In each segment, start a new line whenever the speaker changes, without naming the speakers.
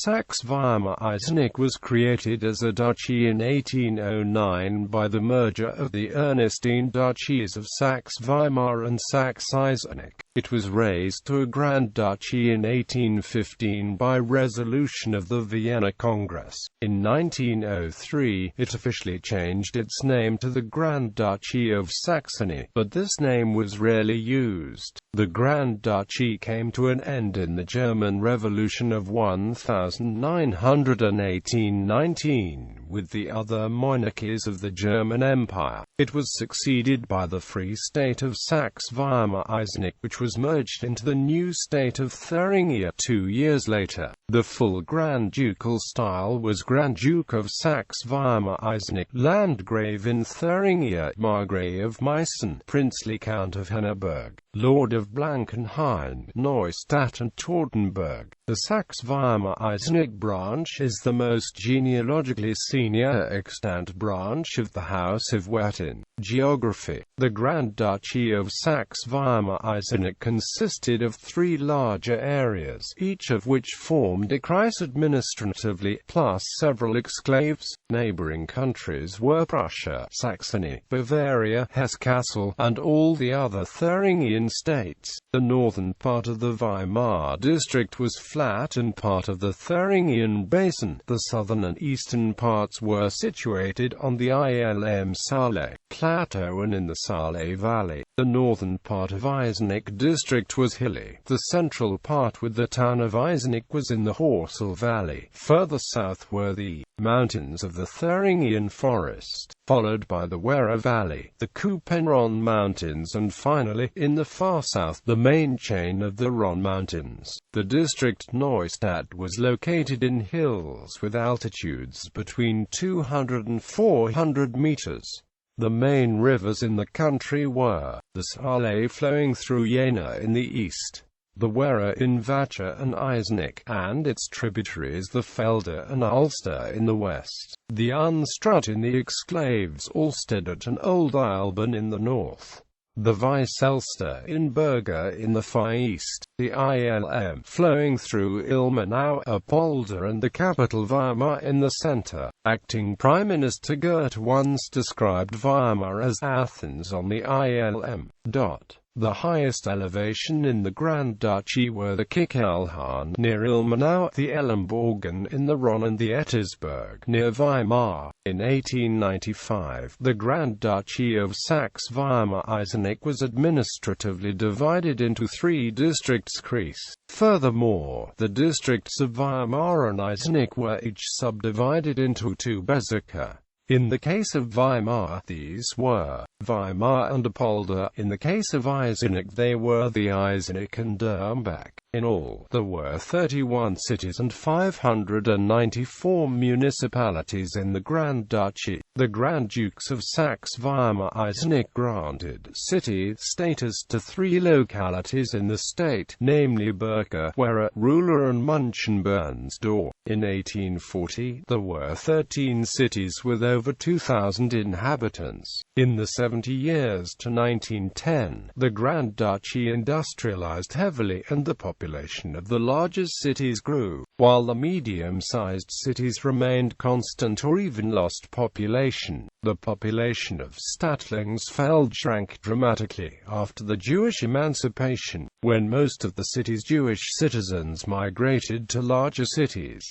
Saxe-Weimar-Eisenach was created as a duchy in 1809 by the merger of the Ernestine duchies of Saxe-Weimar and Saxe-Eisenach. It was raised to a Grand Duchy in 1815 by resolution of the Vienna Congress. In 1903, it officially changed its name to the Grand Duchy of Saxony, but this name was rarely used. The Grand Duchy came to an end in the German Revolution of 1919, with the other monarchies of the German Empire. It was succeeded by the Free State of Saxe-Weimar-Eisenach, which was merged into the new state of Thuringia 2 years later. The full Grand Ducal style was Grand Duke of Saxe-Weimar-Eisenach, Landgrave in Thuringia, Margrave of Meissen, Princely Count of Henneberg, Lord of Blankenhain, Neustadt and Teutoburg. The Saxe-Weimar-Eisenach branch is the most genealogically senior extant branch of the House of Wettin. Geography. The Grand Duchy of Saxe-Weimar-Eisenach consisted of 3 larger areas, each of which formed a Kreis administratively, plus several exclaves. Neighboring countries were Prussia, Saxony, Bavaria, Hesse-Kassel, and all the other Thuringian states. The northern part of the Weimar district was flat and part of the Thuringian basin. The southern and eastern parts were situated on the Ilm Saale plateau and in the Saale Valley. The northern part of Eisenach district was hilly. The central part with the town of Eisenach was in the Horsel Valley. Further south were the mountains of the Thuringian forest, followed by the Werra Valley, the Couperon Mountains, and finally, in the far south, the main chain of the Rhone Mountains. The district Neustadt was located in hills with altitudes between 200 and 400 meters. The main rivers in the country were the Saale flowing through Jena in the east, the Werra in Vacha and Eisenach, and its tributaries the Felder and Ulster in the west, the Unstrut in the exclaves Alstedt and Old Ilben in the north, the Weiss-Elster in Berger in the far east, the Ilm flowing through Ilmenau, Apolder, and the capital Weimar in the center. Acting Prime Minister Goethe once described Weimar as Athens on the Ilm. The highest elevation in the Grand Duchy were the Kickelhahn near Ilmenau, the Ellenbogen in the Rhone, and the Ettersberg near Weimar. In 1895, the Grand Duchy of Saxe-Weimar-Eisenach was administratively divided into 3 districts Kreis. Furthermore, the districts of Weimar and Eisenach were each subdivided into 2 Bezirke. In the case of Weimar, these were Weimar and Apolder. In the case of Eisenach, they were the Eisenach and Dirmbach. In all, there were 31 cities and 594 municipalities in the Grand Duchy. The Grand Dukes of Saxe-Weimar-Eisenach granted city status to 3 localities in the state, namely Berke, Werra, Ruhr and Münchenbernsdorf. In 1840, there were 13 cities with over 2,000 inhabitants. In the 70 years to 1910, the Grand Duchy industrialized heavily and the population of the largest cities grew, while the medium-sized cities remained constant or even lost population. The population of Stadtlingsfeld shrank dramatically after the Jewish emancipation, when most of the city's Jewish citizens migrated to larger cities.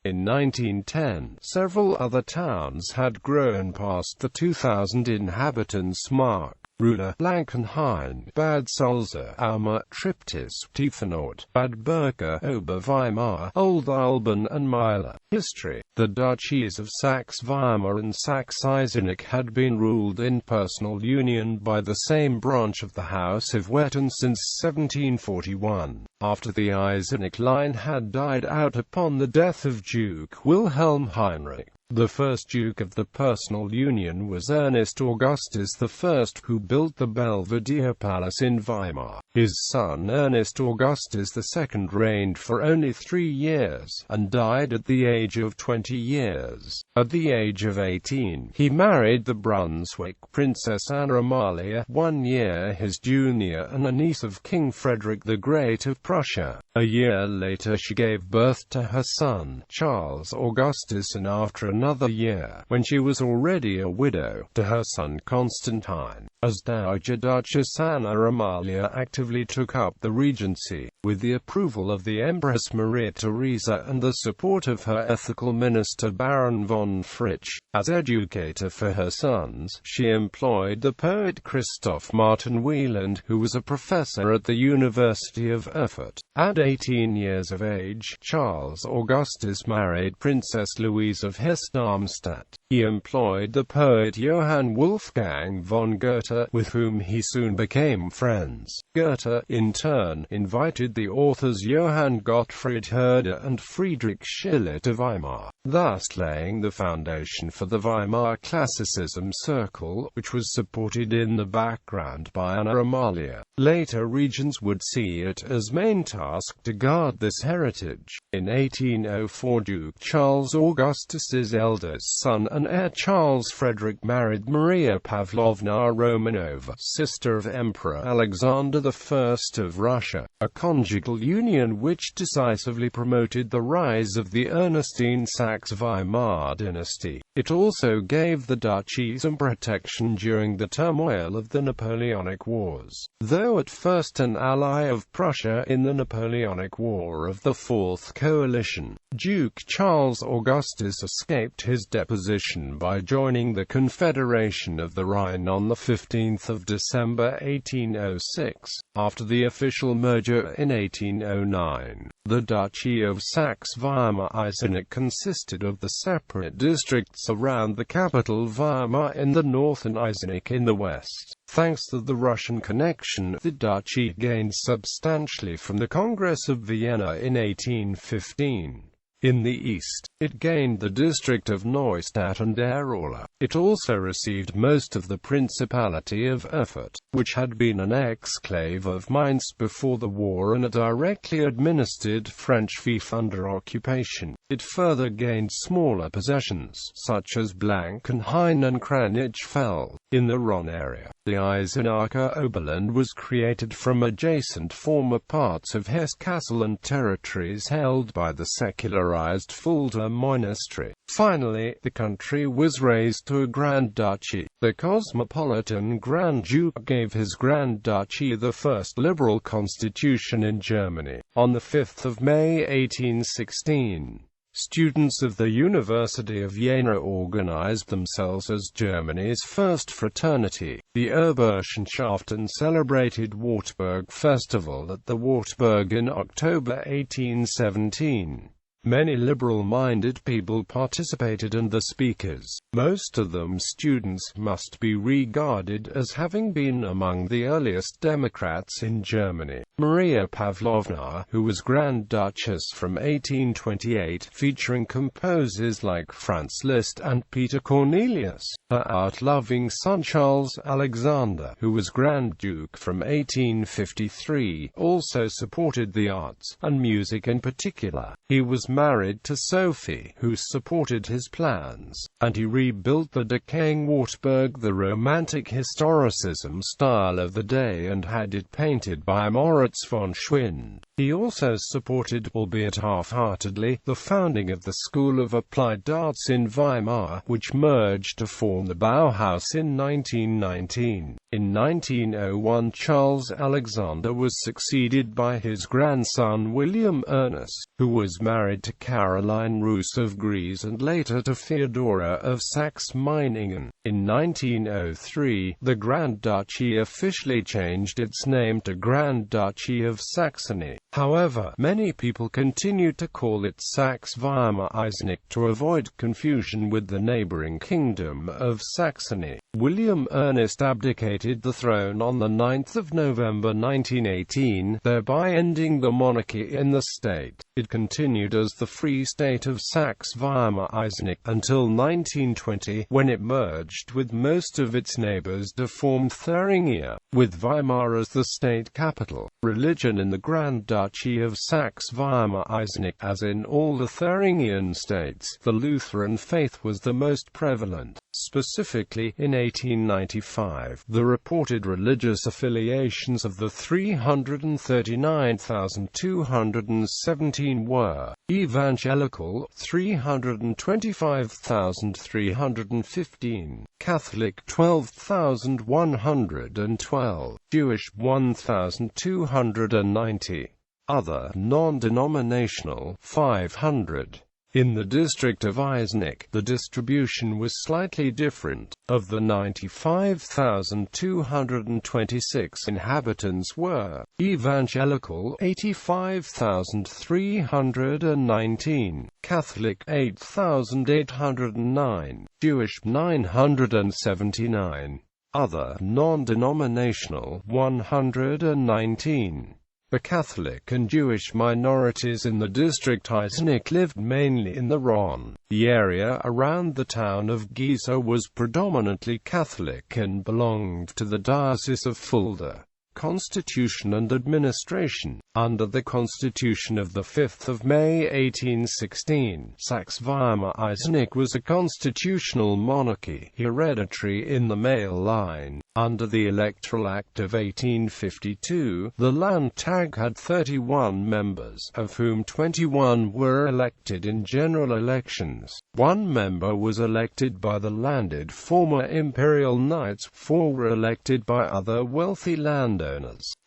In 1910, several other towns had grown past the 2,000 inhabitants mark. Ruhr, Blankenhain, Bad Sulza, Auma, Triptis, Tiefenort, Bad Berke, Oberweimar, Old Ilben and Myla. History. The duchies of Saxe-Weimar and Saxe-Eisenach had been ruled in personal union by the same branch of the House of Wettin since 1741. After the Eisenach line had died out upon the death of Duke Wilhelm Heinrich, the first Duke of the personal union was Ernest Augustus I, who built the Belvedere Palace in Weimar. His son Ernest Augustus II reigned for only 3 years, and died at the age of 20 years. At the age of 18, he married the Brunswick Princess Anna Amalia, 1 year his junior and a niece of King Frederick the Great of Prussia. A year later she gave birth to her son, Charles Augustus, and after another year, when she was already a widow, to her son Constantine. As Dowager Duchess Anna Amalia actively took up the regency, with the approval of the Empress Maria Theresa and the support of her ethical minister Baron von Fritsch. As educator for her sons, she employed the poet Christoph Martin Wieland, who was a professor at the University of Erfurt. At 18 years of age, Charles Augustus married Princess Louise of Hesse-Darmstadt. He employed the poet Johann Wolfgang von Goethe, with whom he soon became friends. Goethe, in turn, invited the authors Johann Gottfried Herder and Friedrich Schiller to Weimar, thus laying the foundation for the Weimar Classicism Circle, which was supported in the background by Anna Amalia. Later regents would see it as main task to guard this heritage. In 1804, Duke Charles Augustus's eldest son and heir Charles Frederick married Maria Pavlovna Romanova, sister of Emperor Alexander I of Russia, a conjugal union which decisively promoted the rise of the Ernestine Saxe-Weimar dynasty. It also gave the duchies some protection during the turmoil of the Napoleonic Wars. Though at first an ally of Prussia in the Napoleonic War of the Fourth Coalition, Duke Charles Augustus escaped his deposition by joining the Confederation of the Rhine on 15 December 1806. After the official merger in 1809, the Duchy of Saxe-Weimar-Eisenach consisted of the separate districts around the capital Weimar in the north and Eisenach in the west. Thanks to the Russian connection, the duchy gained substantially from the Congress of Vienna in 1815. In the east, it gained the district of Neustadt and Arola. It also received most of the Principality of Erfurt, which had been an exclave of Mainz before the war and a directly administered French fief under occupation. It further gained smaller possessions, such as Blankenhain and Kranichfeld. In the Rhone area, the Eisenacher Oberland was created from adjacent former parts of Hesse-Kassel and territories held by the secularized Fulda monastery. Finally, the country was raised to a Grand Duchy. The cosmopolitan Grand Duke gave his Grand Duchy the first liberal constitution in Germany, on 5 May 1816. Students of the University of Vienna organized themselves as Germany's first fraternity, the Urburschenschaft, and celebrated Wartburg Festival at the Wartburg in October 1817. Many liberal-minded people participated, and the speakers, most of them students, must be regarded as having been among the earliest Democrats in Germany. Maria Pavlovna, who was Grand Duchess from 1828, featuring composers like Franz Liszt and Peter Cornelius. Her art-loving son Charles Alexander, who was Grand Duke from 1853, also supported the arts, and music in particular. He was married to Sophie, who supported his plans, and he rebuilt the decaying Wartburg the Romantic historicism style of the day and had it painted by Moritz von Schwind. He also supported, albeit half-heartedly, the founding of the School of Applied Arts in Weimar, which merged to form the Bauhaus in 1919. In 1901, Charles Alexander was succeeded by his grandson William Ernest, who was married to Caroline Roos of Gries and later to Theodora of Saxe-Meiningen. In 1903, the Grand Duchy officially changed its name to Grand Duchy of Saxony. However, many people continued to call it Saxe-Weimar-Eisenach to avoid confusion with the neighboring kingdom of Saxony. William Ernest abdicated the throne on 9 November 1918, thereby ending the monarchy in the state. It continued as the Free State of Saxe-Weimar-Eisenach until 1920, when it merged with most of its neighbors to form Thuringia, with Weimar as the state capital. Religion in the Grand Duchy of Saxe-Weimar-Eisenach, as in all the Thuringian states, the Lutheran faith was the most prevalent. Specifically, in 1895, the reported religious affiliations of the 339,217 were: Evangelical, 325,315, Catholic, 12,112, Jewish, 1,290, other, non-denominational, 500. In the district of Eisenach, the distribution was slightly different. Of the 95,226 inhabitants were: Evangelical, 85,319, Catholic, 8,809, Jewish, 979, other, non-denominational, 119. The Catholic and Jewish minorities in the district Eisenach lived mainly in the Rhone. The area around the town of Giesa was predominantly Catholic and belonged to the Diocese of Fulda. Constitution and administration. Under the Constitution of 5 May 1816, Saxe-Weimar-Eisenach was a constitutional monarchy, hereditary in the male line. Under the Electoral Act of 1852, the Landtag had 31 members, of whom 21 were elected in general elections. 1 member was elected by the landed former imperial knights, 4 were elected by other wealthy landowners,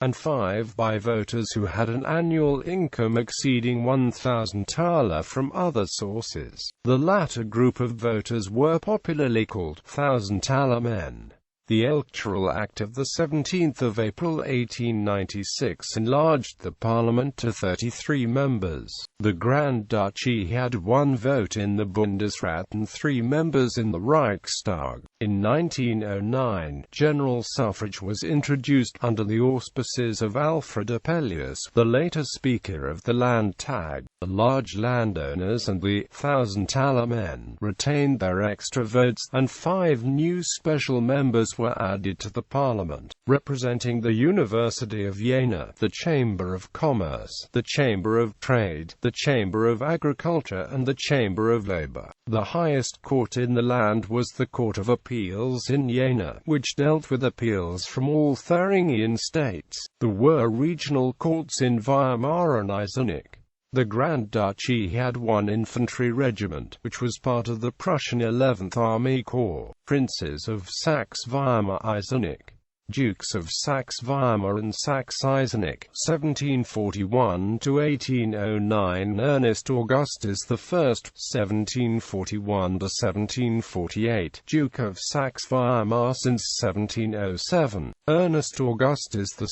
and 5 by voters who had an annual income exceeding 1,000 thaler from other sources. The latter group of voters were popularly called thousand-thaler men. The Electoral Act of 17 April 1896 enlarged the parliament to 33 members. The Grand Duchy had 1 vote in the Bundesrat and 3 members in the Reichstag. In 1909, general suffrage was introduced under the auspices of Alfred Apelius, the later Speaker of the Landtag. The large landowners and the thousand-thaler men retained their extra votes, and 5 new special members were added to the parliament, representing the University of Vienna, the Chamber of Commerce, the Chamber of Trade, the Chamber of Agriculture and the Chamber of Labor. The highest court in the land was the Court of Appeals in Jena, which dealt with appeals from all Thuringian states. There were regional courts in Weimar and Eisenach. The Grand Duchy had 1 infantry regiment, which was part of the Prussian 11th Army Corps. Princes of Saxe-Weimar-Eisenach. Dukes of Saxe-Weimar and Saxe-Eisenach, 1741–1809. Ernest Augustus I, 1741–1748, Duke of Saxe-Weimar since 1707. Ernest Augustus II,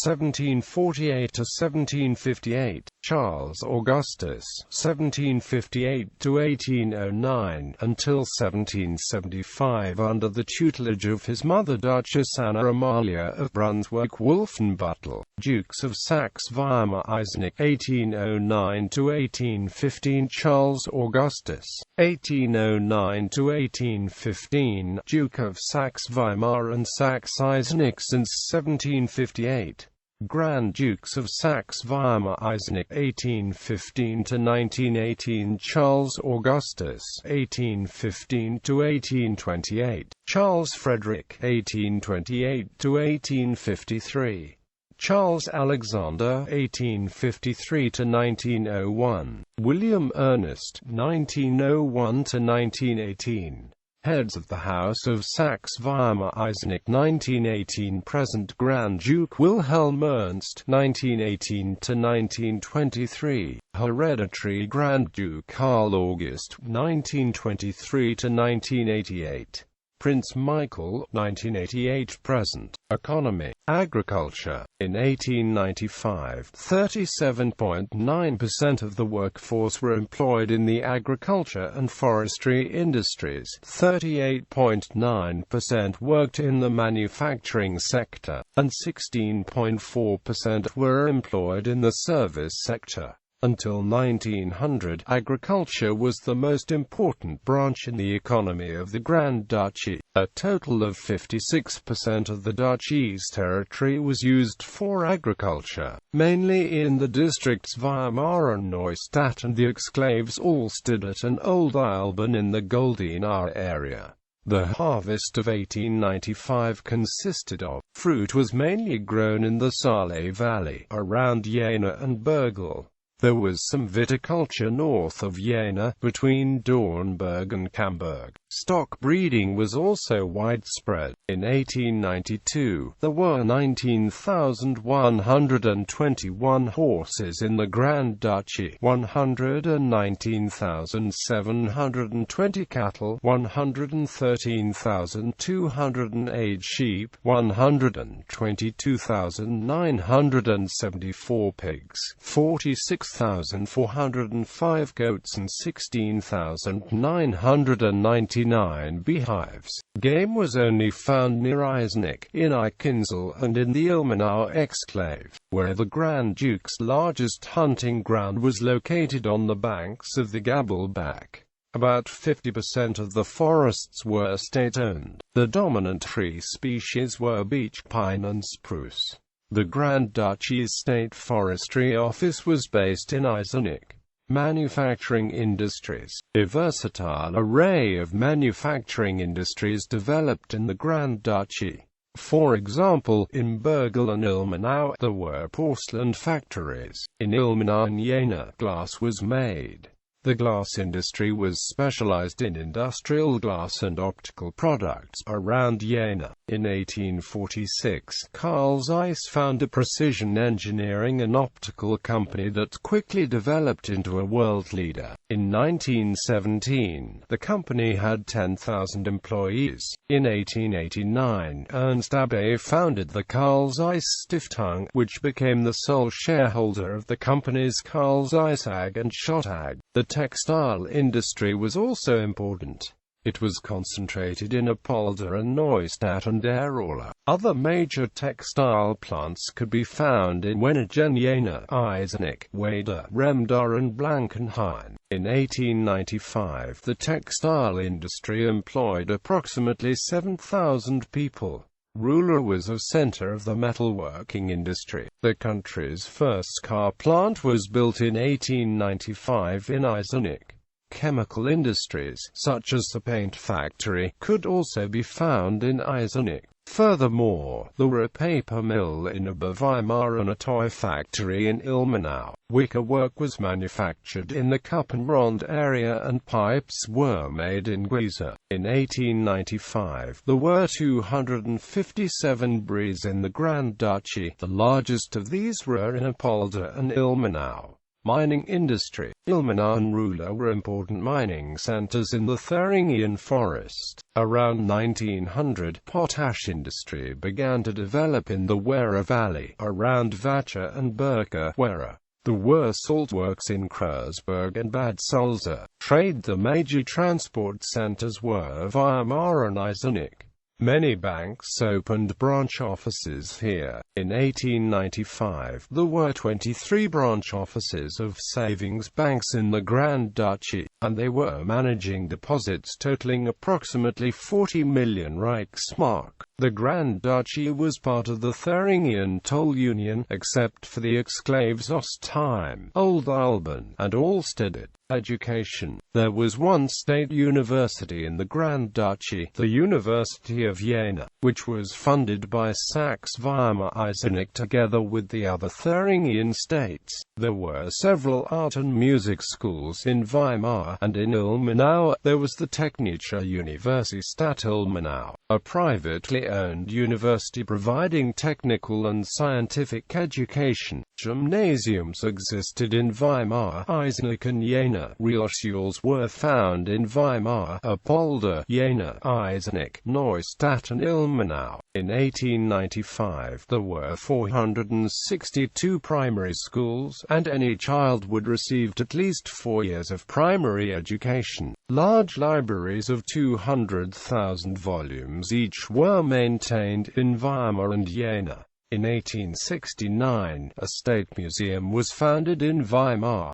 1748–1758. Charles Augustus, 1758–1809, until 1775 under the tutelage of his mother Duchess Anna Amalia of Brunswick-Wolfenbüttel. Dukes of Saxe-Weimar-Eisenach, 1809–1815. Charles Augustus, 1809–1815, Duke of Saxe-Weimar and Saxe-Eisenach since 1758. Grand Dukes of Saxe-Weimar-Eisenach, 1815–1918. Charles Augustus, 1815–1828. Charles Frederick, 1828–1853. Charles Alexander, 1853–1901. William Ernest, 1901–1918. Heads of the House of Saxe-Weimar-Eisenach, 1918–present. Grand Duke Wilhelm Ernst, 1918–1923. Hereditary Grand Duke Karl August, 1923–1988. Prince Michael, 1988–present. Economy. Agriculture. In 1895, 37.9% of the workforce were employed in the agriculture and forestry industries. 38.9% worked in the manufacturing sector, and 16.4% were employed in the service sector. Until 1900, agriculture was the most important branch in the economy of the Grand Duchy. A total of 56% of the duchy's territory was used for agriculture, mainly in the districts Weimar and Neustadt and the exclaves Allstadt and Old Alban in the Goldenaar area. The harvest of 1895 consisted of fruit was mainly grown in the Saale Valley, around Jena and Bergl. There was some viticulture north of Jena, between Dornberg and Camberg. Stock breeding was also widespread. In 1892, there were 19,121 horses in the Grand Duchy, 119,720 cattle, 113,208 sheep, 122,974 pigs, 46,405 goats and 16,999 beehives. Game was only found near Eisenach, in Eichensel and in the Ilmenau exclave, where the Grand Duke's largest hunting ground was located on the banks of the Gabelbach. About 50% of the forests were state-owned. The dominant tree species were beech pine and spruce. The Grand Duchy's State Forestry Office was based in Eisenach. Manufacturing industries. A versatile array of manufacturing industries developed in the Grand Duchy. For example, in Bergl and Ilmenau, there were porcelain factories. In Ilmenau and Jena, glass was made. The glass industry was specialized in industrial glass and optical products. Around Jena, in 1846, Carl Zeiss founded a precision engineering and optical company that quickly developed into a world leader. In 1917, the company had 10,000 employees. In 1889, Ernst Abbe founded the Carl Zeiss Stiftung, which became the sole shareholder of the companies Carl Zeiss AG and Schott AG. The textile industry was also important. It was concentrated in Apolda and Neustadt and Arola. Other major textile plants could be found in Wenningen, Jena, Eisenach, Weida, Remda and Blankenhain. In 1895, the textile industry employed approximately 7,000 people. Ruhr was a center of the metalworking industry. The country's first car plant was built in 1895 in Eisenach. Chemical industries, such as the paint factory, could also be found in Eisenach. Furthermore, there were a paper mill in Oberweimar and a toy factory in Ilmenau. Wickerwork was manufactured in the Kuppenbrand area and pipes were made in Guisa. In 1895, there were 257 breweries in the Grand Duchy. The largest of these were in Apolda and Ilmenau. Mining industry. Ilmenau and Ruhr were important mining centers in the Thuringian forest. Around 1900, potash industry began to develop in the Werra Valley, around Vacha and Birka, Werra. There were salt works in Kreuzberg and Bad Sulza. Trade. The major transport centers were Weimar and Eisenach. Many banks opened branch offices here. In 1895, there were 23 branch offices of savings banks in the Grand Duchy, and they were managing deposits totaling approximately 40 million Reichsmark. The Grand Duchy was part of the Thuringian Toll Union, except for the exclaves Ostheim, Old Alban, and Allstedt. Education. There was one state university in the Grand Duchy, the University of Jena, which was funded by Saxe-Weimar-Eisenach together with the other Thuringian states. There were several art and music schools in Weimar, and in Ilmenau, there was the Technische Universität Ilmenau, a privately owned university providing technical and scientific education. Gymnasiums existed in Weimar, Eisenach and Jena. Realschools were found in Weimar, Apolda, Jena, Eisenach, Neustadt and Ilmenau. In 1895, there were 462 primary schools, and any child would receive at least 4 years of primary education. Large libraries of 200,000 volumes each were maintained in Weimar and Jena. In 1869, a state museum was founded in Weimar.